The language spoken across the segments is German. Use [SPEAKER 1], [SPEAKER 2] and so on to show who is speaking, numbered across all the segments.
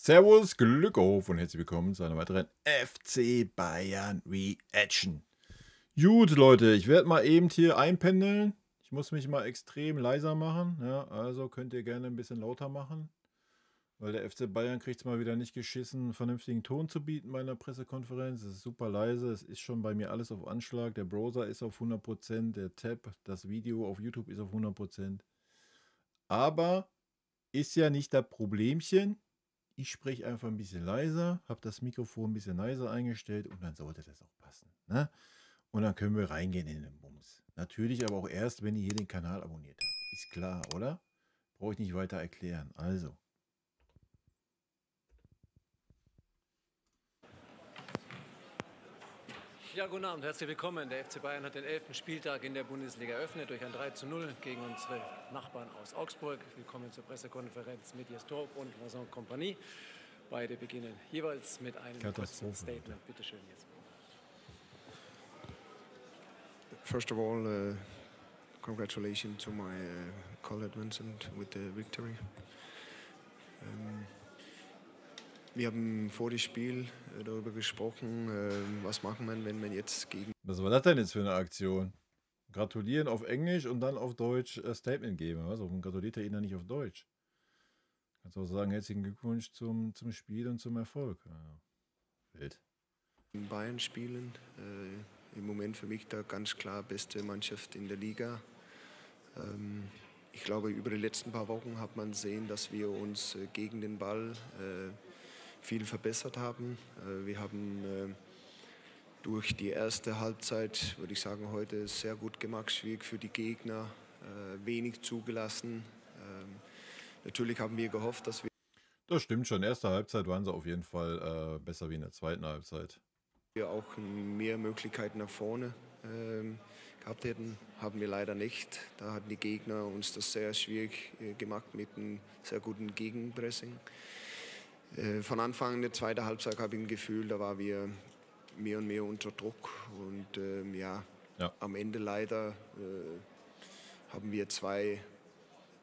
[SPEAKER 1] Servus, Glück auf und herzlich willkommen zu einer weiteren FC Bayern Reaction. Gut, Leute, ich werde mal eben hier einpendeln. Ich muss mich mal extrem leiser machen. Ja, also könnt ihr gerne ein bisschen lauter machen. Weil der FC Bayern kriegt es mal wieder nicht geschissen, einen vernünftigen Ton zu bieten bei einer Pressekonferenz. Es ist super leise, es ist schon bei mir alles auf Anschlag. Der Browser ist auf 100%, der Tab, das Video auf YouTube ist auf 100%. Aber ist ja nicht das Problemchen. Ich spreche einfach ein bisschen leiser, habe das Mikrofon ein bisschen leiser eingestellt und dann sollte das auch passen. Ne? Und dann können wir reingehen in den Bums. Natürlich aber auch erst, wenn ihr hier den Kanal abonniert habt. Ist klar, oder? Brauche ich nicht weiter erklären. Also.
[SPEAKER 2] Ja, guten Abend, herzlich willkommen. Der FC Bayern hat den 11. Spieltag in der Bundesliga eröffnet durch ein 3:0 gegen unsere Nachbarn aus Augsburg. Willkommen zur Pressekonferenz mit Jens Torup und Vincent Kompany. Beide beginnen jeweils mit einem kurzen Statement. Bitte schön, Jens.
[SPEAKER 3] First of all, congratulations to my colleague Vincent with the victory. Wir haben vor dem Spiel darüber gesprochen, was machen wir, wenn man jetzt gegen...
[SPEAKER 1] Was war das denn jetzt für eine Aktion? Gratulieren auf Englisch und dann auf Deutsch Statement geben. Was? Warum gratuliert er Ihnen nicht auf Deutsch? Kannst auch sagen, herzlichen Glückwunsch zum Spiel und zum Erfolg. Ja. Wild.
[SPEAKER 3] In Bayern spielen, im Moment für mich da ganz klar beste Mannschaft in der Liga. Ich glaube, über die letzten paar Wochen hat man gesehen, dass wir uns gegen den Ball viel verbessert haben. Wir haben durch die erste Halbzeit, würde ich sagen, heute sehr gut gemacht, schwierig für die Gegner, wenig zugelassen. Natürlich haben wir gehofft, dass wir...
[SPEAKER 1] Das stimmt schon. Erste Halbzeit waren sie auf jeden Fall besser wie in der zweiten Halbzeit.
[SPEAKER 3] Wir auch mehr Möglichkeiten nach vorne gehabt hätten, haben wir leider nicht. Da hatten die Gegner uns das sehr schwierig gemacht mit einem sehr guten Gegenpressing. Von Anfang der zweiten Halbzeit habe ich ein Gefühl, da waren wir mehr und mehr unter Druck und am Ende leider haben wir zwei,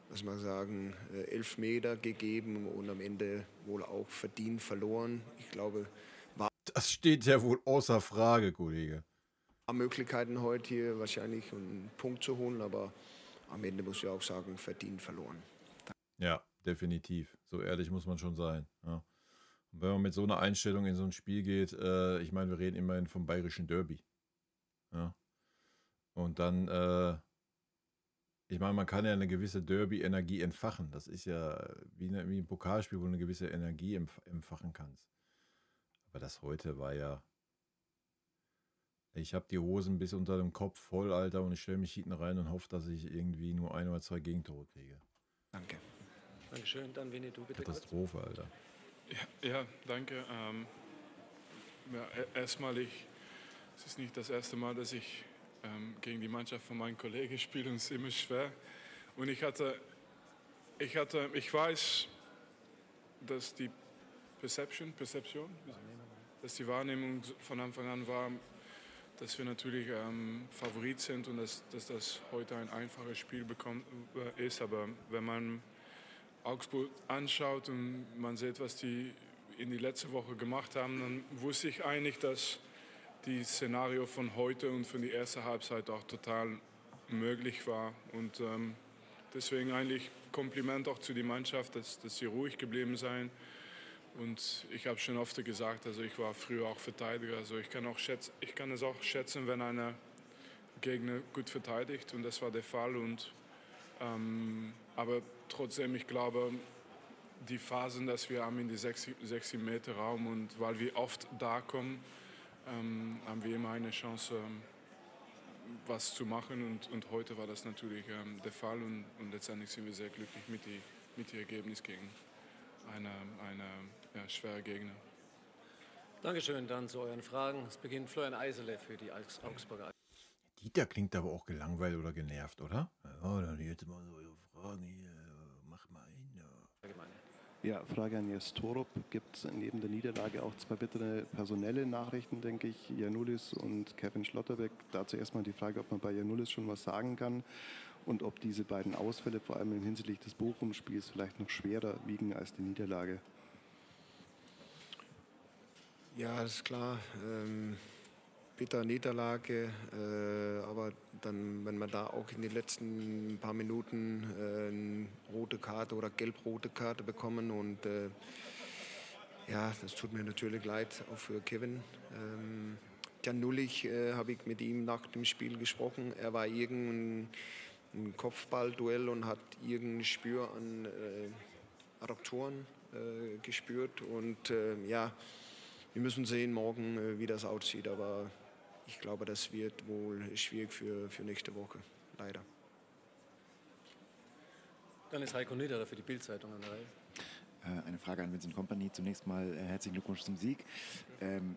[SPEAKER 3] was man sagen, Elfmeter gegeben und am Ende wohl auch verdient verloren. Ich glaube,
[SPEAKER 1] das steht ja wohl außer Frage, Kollege.
[SPEAKER 3] Möglichkeiten heute hier wahrscheinlich einen Punkt zu holen, aber am Ende muss ich auch sagen, verdient verloren.
[SPEAKER 1] Ja, definitiv. So ehrlich muss man schon sein. Ja. Und wenn man mit so einer Einstellung in so ein Spiel geht, ich meine, wir reden immerhin vom bayerischen Derby. Ja. Und dann, ich meine, man kann ja eine gewisse Derby-Energie entfachen. Das ist ja wie ein Pokalspiel, wo du eine gewisse Energie entfachen kannst. Aber das heute war ja... Ich habe die Hosen bis unter dem Kopf voll, Alter, und ich stelle mich hinten rein und hoffe, dass ich irgendwie nur 1 oder 2 Gegentore kriege.
[SPEAKER 3] Danke.
[SPEAKER 2] Dankeschön, dann Winnie, du bitte.
[SPEAKER 1] Katastrophe, kurz. Alter.
[SPEAKER 4] Ja, danke. Erstmal, es ist nicht das erste Mal, dass ich gegen die Mannschaft von meinen Kollegen spiele und es ist immer schwer. Und ich weiß, dass die Perception, dass die Wahrnehmung von Anfang an war, dass wir natürlich Favorit sind und dass das heute ein einfaches Spiel ist. Aber wenn man Augsburg anschaut und man sieht, was die in die letzte Woche gemacht haben, dann wusste ich eigentlich, dass die Szenario von heute und von der ersten Halbzeit auch total möglich war. Und deswegen eigentlich Kompliment auch zu der Mannschaft, dass sie ruhig geblieben sind. Und ich habe schon oft gesagt, also ich war früher auch Verteidiger, also ich kann es auch schätzen, wenn einer Gegner gut verteidigt und das war der Fall. Aber trotzdem, ich glaube, die Phasen, dass wir haben in die 60 Meter Raum und weil wir oft da kommen, haben wir immer eine Chance, was zu machen und heute war das natürlich der Fall und letztendlich sind wir sehr glücklich mit dem Ergebnis gegen eine schwere Gegner.
[SPEAKER 2] Dankeschön, dann zu euren Fragen. Es beginnt Florian Eisele für die Augsburger.
[SPEAKER 1] Dieter klingt aber auch gelangweilt oder genervt, oder? Ja, dann jetzt mal so eure Fragen hier. Mach mal hin.
[SPEAKER 5] Ja, Frage an Jens Torup. Gibt es neben der Niederlage auch 2 bittere personelle Nachrichten, denke ich, Giannoulis und Kevin Schlotterbeck. Dazu erstmal die Frage, ob man bei Giannoulis schon was sagen kann und ob diese beiden Ausfälle, vor allem hinsichtlich des Bochum-Spiels, vielleicht noch schwerer wiegen als die Niederlage.
[SPEAKER 3] Ja, das ist klar. Bitter Niederlage, aber dann, wenn wir da auch in den letzten paar Minuten eine rote Karte oder gelb-rote Karte bekommen und ja, das tut mir natürlich leid, auch für Kevin. Jan Nullich habe ich mit ihm nach dem Spiel gesprochen. Er war irgendein Kopfballduell und hat irgendein Spür an Adduktoren gespürt. Und ja, wir müssen sehen morgen, wie das aussieht. Aber ich glaube, das wird wohl schwierig für nächste Woche, leider.
[SPEAKER 2] Dann ist Heiko Niederer für die Bild-Zeitung an der Reihe.
[SPEAKER 6] Eine Frage an Vincent Kompany. Zunächst mal herzlichen Glückwunsch zum Sieg.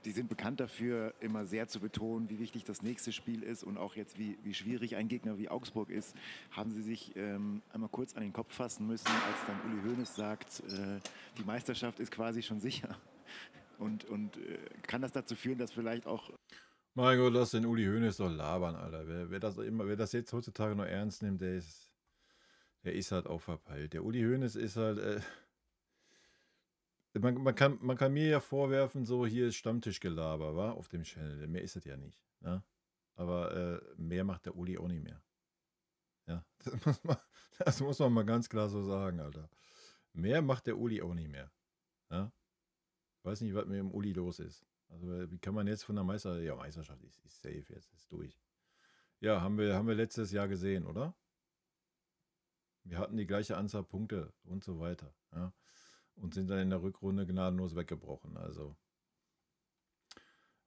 [SPEAKER 6] Die sind bekannt dafür, immer sehr zu betonen, wie wichtig das nächste Spiel ist und auch jetzt, wie schwierig ein Gegner wie Augsburg ist. Haben Sie sich einmal kurz an den Kopf fassen müssen, als dann Uli Hoeneß sagt, die Meisterschaft ist quasi schon sicher? Und kann das dazu führen, dass vielleicht auch...
[SPEAKER 1] Mein Gott, lass den Uli Hoeneß doch labern, Alter. Wer das jetzt heutzutage noch ernst nimmt, der ist halt auch verpeilt. Der Uli Hoeneß ist halt... Man kann mir ja vorwerfen, so hier ist Stammtischgelaber, wa? Auf dem Channel. Mehr ist es ja nicht. Ne? Aber mehr macht der Uli auch nicht mehr. Ja, das muss man mal ganz klar so sagen, Alter. Mehr macht der Uli auch nicht mehr. Ja? Ich weiß nicht, was mit dem Uli los ist. Also wie kann man jetzt von der Meisterschaft ist safe, jetzt ist durch. Ja, haben wir letztes Jahr gesehen, oder? Wir hatten die gleiche Anzahl Punkte und so weiter. Ja? Und sind dann in der Rückrunde gnadenlos weggebrochen. Also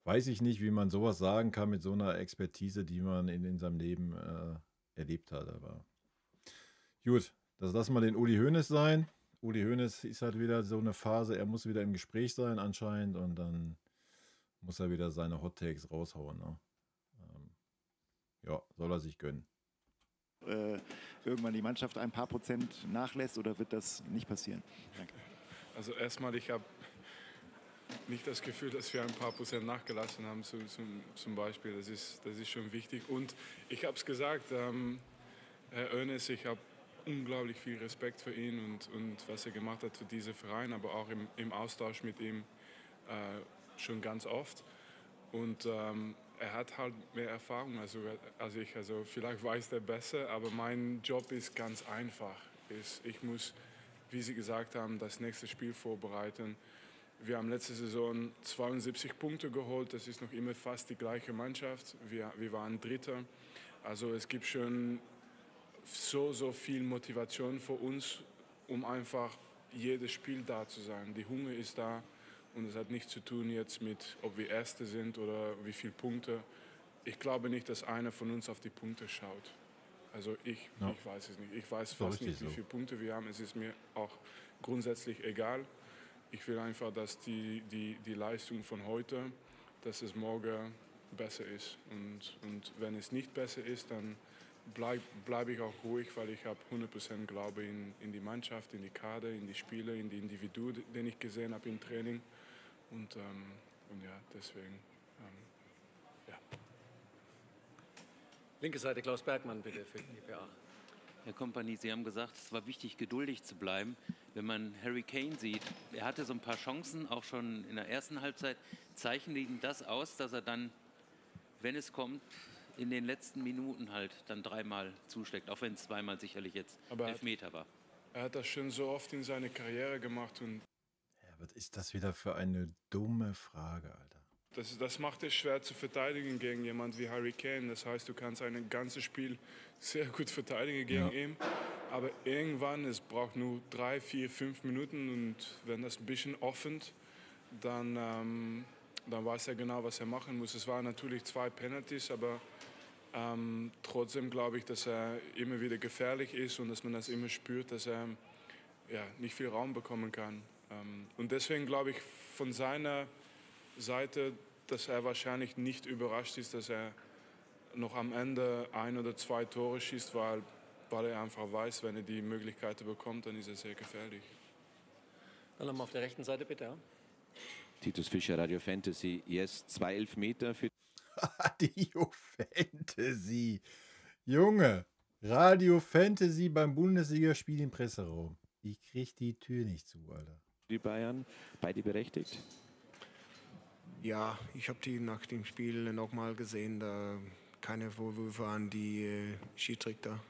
[SPEAKER 1] weiß ich nicht, wie man sowas sagen kann mit so einer Expertise, die man in seinem Leben erlebt hat. Aber gut, das lassen wir den Uli Hoeneß sein. Uli Hoeneß ist halt wieder so eine Phase, er muss wieder im Gespräch sein anscheinend und dann muss er wieder seine Hot Takes raushauen. Ne? Ja, soll er sich gönnen.
[SPEAKER 6] Irgendwann die Mannschaft ein paar Prozent nachlässt oder wird das nicht passieren? Danke.
[SPEAKER 4] Also erstmal, ich habe nicht das Gefühl, dass wir ein paar Prozent nachgelassen haben zum Beispiel. Das ist schon wichtig. Und ich habe es gesagt, Herr Hoeneß, ich habe unglaublich viel Respekt für ihn und was er gemacht hat für diesen Verein, aber auch im Austausch mit ihm schon ganz oft. Und er hat halt mehr Erfahrung als ich. Also vielleicht weiß er besser, aber mein Job ist ganz einfach. Ich muss, wie Sie gesagt haben, das nächste Spiel vorbereiten. Wir haben letzte Saison 72 Punkte geholt. Das ist noch immer fast die gleiche Mannschaft. Wir waren Dritter. Also es gibt schon so viel Motivation für uns, um einfach jedes Spiel da zu sein. Die Hunger ist da und es hat nichts zu tun jetzt mit, ob wir Erste sind oder wie viele Punkte. Ich glaube nicht, dass einer von uns auf die Punkte schaut. Also ich weiß es nicht. Ich weiß fast nicht, wie viele Punkte wir haben. Es ist mir auch grundsätzlich egal. Ich will einfach, dass die Leistung von heute, dass es morgen besser ist. Und wenn es nicht besser ist, dann bleibe ich auch ruhig, weil ich habe 100% Glaube in die Mannschaft, in die Kader, in die Spieler, in die Individuen, den ich gesehen habe im Training. Und ja, deswegen, ja.
[SPEAKER 2] Linke Seite Klaus Bergmann bitte für die PA.
[SPEAKER 7] Herr Kompany, Sie haben gesagt, es war wichtig, geduldig zu bleiben. Wenn man Harry Kane sieht, er hatte so ein paar Chancen, auch schon in der ersten Halbzeit. Zeichnet ihm das aus, dass er dann, wenn es kommt, in den letzten Minuten halt dann dreimal zusteckt, auch wenn es zweimal sicherlich jetzt Elfmeter war?
[SPEAKER 4] Er hat das schon so oft in seiner Karriere gemacht. Und
[SPEAKER 1] ja, was ist das wieder für eine dumme Frage, Alter?
[SPEAKER 4] Das macht es schwer zu verteidigen gegen jemanden wie Harry Kane. Das heißt, du kannst ein ganzes Spiel sehr gut verteidigen gegen ihn. Aber irgendwann, es braucht nur 3, 4, 5 Minuten. Und wenn das ein bisschen offen, dann weiß er genau, was er machen muss. Es waren natürlich 2 Penalties, aber trotzdem glaube ich, dass er immer wieder gefährlich ist und dass man das immer spürt, dass er nicht viel Raum bekommen kann. Und deswegen glaube ich von seiner Seite, dass er wahrscheinlich nicht überrascht ist, dass er noch am Ende 1 oder 2 Tore schießt, weil er einfach weiß, wenn er die Möglichkeiten bekommt, dann ist er sehr gefährlich.
[SPEAKER 2] Dann nochmal auf der rechten Seite bitte. Ja.
[SPEAKER 8] Titus Fischer, Radio Fantasy. Yes, 2 Elfmeter für...
[SPEAKER 1] Radio Fantasy. Junge, Radio Fantasy beim Bundesligaspiel im Presseraum. Ich krieg die Tür nicht zu, Alter.
[SPEAKER 8] Die Bayern, beide berechtigt?
[SPEAKER 3] Ja, ich habe die nach dem Spiel nochmal gesehen. Da keine Vorwürfe an die Schiedsrichter.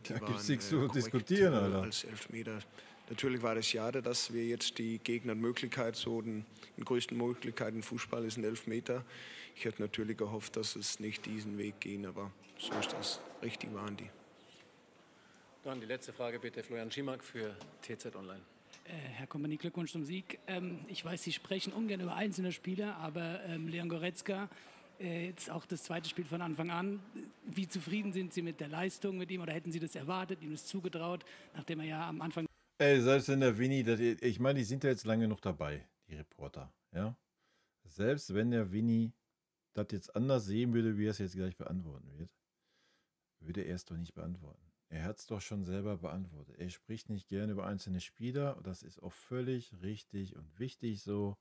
[SPEAKER 3] Die
[SPEAKER 1] Da
[SPEAKER 3] waren
[SPEAKER 1] gibt es nichts zu
[SPEAKER 3] korrekt,
[SPEAKER 1] diskutieren, Alter.
[SPEAKER 3] als Elfmeter. Natürlich war es schade, dass wir jetzt die Gegnermöglichkeit, so die größten Möglichkeiten im Fußball ist ein Elfmeter. Ich hätte natürlich gehofft, dass es nicht diesen Weg ging, aber so ist das. Richtig waren die.
[SPEAKER 2] Dann die letzte Frage bitte, Florian Schimak für TZ Online.
[SPEAKER 9] Herr Kompanie, Glückwunsch zum Sieg. Ich weiß, Sie sprechen ungern über einzelne Spieler, aber Leon Goretzka, jetzt auch das zweite Spiel von Anfang an. Wie zufrieden sind Sie mit der Leistung mit ihm oder hätten Sie das erwartet, ihm das zugetraut, nachdem er ja am Anfang...
[SPEAKER 1] Ey, selbst wenn der Winnie, ich meine, die sind ja jetzt lange noch dabei, die Reporter, ja. Selbst wenn der Winnie das jetzt anders sehen würde, wie er es jetzt gleich beantworten wird, würde er es doch nicht beantworten. Er hat es doch schon selber beantwortet. Er spricht nicht gerne über einzelne Spieler. Das ist auch völlig richtig und wichtig so.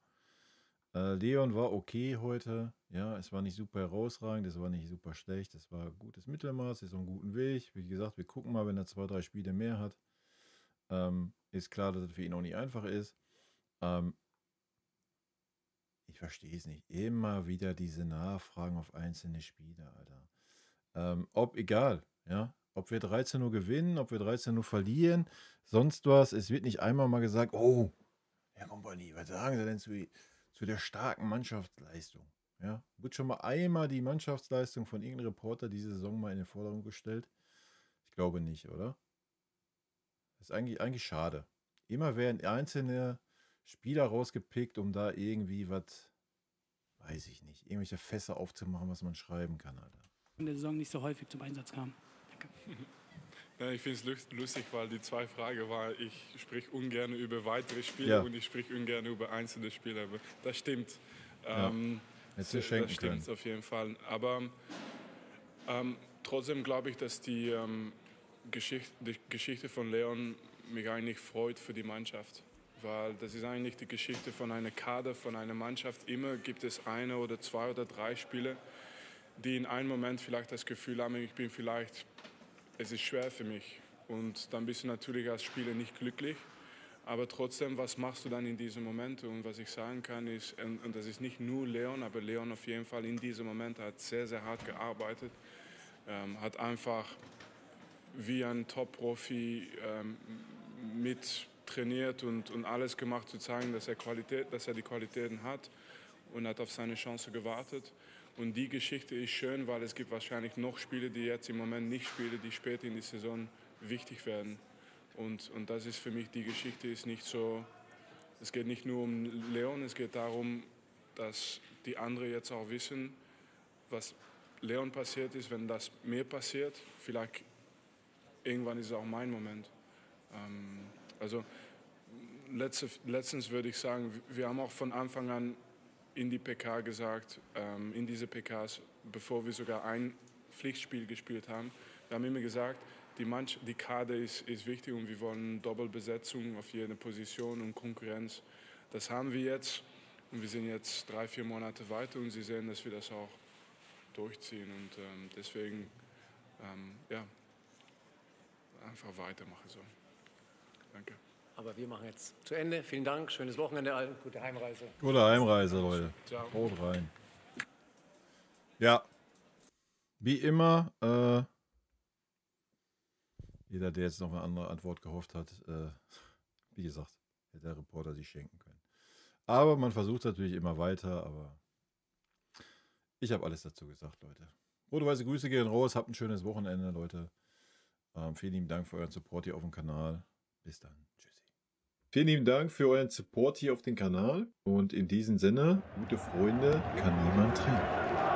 [SPEAKER 1] Leon war okay heute. Ja, es war nicht super herausragend, es war nicht super schlecht. Es war gutes Mittelmaß, ist auf einem guten Weg. Wie gesagt, wir gucken mal, wenn er 2, 3 Spiele mehr hat. Ist klar, dass es für ihn auch nicht einfach ist. Ich verstehe es nicht. Immer wieder diese Nachfragen auf einzelne Spieler, Alter. Egal, ja. Ob wir 13-0 gewinnen, ob wir 13-0 verlieren, sonst was. Es wird nicht einmal mal gesagt, oh, Herr Kompanie, was sagen Sie denn zu der starken Mannschaftsleistung? Ja, wird schon mal einmal die Mannschaftsleistung von irgendeinem Reporter diese Saison mal in den Vordergrund gestellt? Ich glaube nicht, oder? Das ist eigentlich schade. Immer werden einzelne Spieler rausgepickt, um da irgendwie was, weiß ich nicht, irgendwelche Fässer aufzumachen, was man schreiben kann, Alter.
[SPEAKER 9] in der Saison nicht so häufig zum Einsatz kam. Danke.
[SPEAKER 4] Ja, ich finde es lustig, weil die zwei Fragen war, ich spreche ungern über weitere Spieler und ich spreche ungern über einzelne Spieler. Aber das stimmt.
[SPEAKER 1] Ja. Das
[SPEAKER 4] stimmt auf jeden Fall. Aber trotzdem glaube ich, dass die Geschichte von Leon mich eigentlich freut für die Mannschaft. Weil das ist eigentlich die Geschichte von einer Kader, von einer Mannschaft. Immer gibt es 1 oder 2 oder 3 Spieler, die in einem Moment vielleicht das Gefühl haben, es ist schwer für mich. Und dann bist du natürlich als Spieler nicht glücklich. Aber trotzdem, was machst du dann in diesem Moment? Und was ich sagen kann ist, und das ist nicht nur Leon, aber Leon auf jeden Fall in diesem Moment hat sehr, sehr hart gearbeitet. Hat einfach wie ein Top-Profi mit trainiert und alles gemacht, zu zeigen, dass er die Qualitäten hat und hat auf seine Chance gewartet. Und die Geschichte ist schön, weil es gibt wahrscheinlich noch Spiele, die jetzt im Moment nicht spielen, die später in die Saison wichtig werden. Und das ist für mich, die Geschichte ist nicht so, es geht nicht nur um Leon, es geht darum, dass die anderen jetzt auch wissen, was Leon passiert ist, wenn das mir passiert, vielleicht irgendwann ist es auch mein Moment. Also letztens würde ich sagen, wir haben auch von Anfang an in die PK gesagt, in diese PKs, bevor wir sogar ein Pflichtspiel gespielt haben, wir haben immer gesagt, die Kader ist wichtig und wir wollen Doppelbesetzung auf jede Position und Konkurrenz. Das haben wir jetzt und wir sind jetzt 3, 4 Monate weiter und Sie sehen, dass wir das auch durchziehen und deswegen einfach weitermachen sollen. Danke.
[SPEAKER 2] Aber wir machen jetzt zu Ende. Vielen Dank, schönes Wochenende allen, gute Heimreise.
[SPEAKER 1] Gute Heimreise, Leute.
[SPEAKER 4] Ciao.
[SPEAKER 1] Haut rein. Ja, wie immer, jeder, der jetzt noch eine andere Antwort gehofft hat, wie gesagt, hätte der Reporter sich schenken können. Aber man versucht natürlich immer weiter, aber ich habe alles dazu gesagt, Leute. Rot-weiße Grüße gehen raus, habt ein schönes Wochenende, Leute. Vielen lieben Dank für euren Support hier auf dem Kanal. Bis dann. Tschüssi. Vielen lieben Dank für euren Support hier auf dem Kanal. Und in diesem Sinne, gute Freunde kann niemand trennen.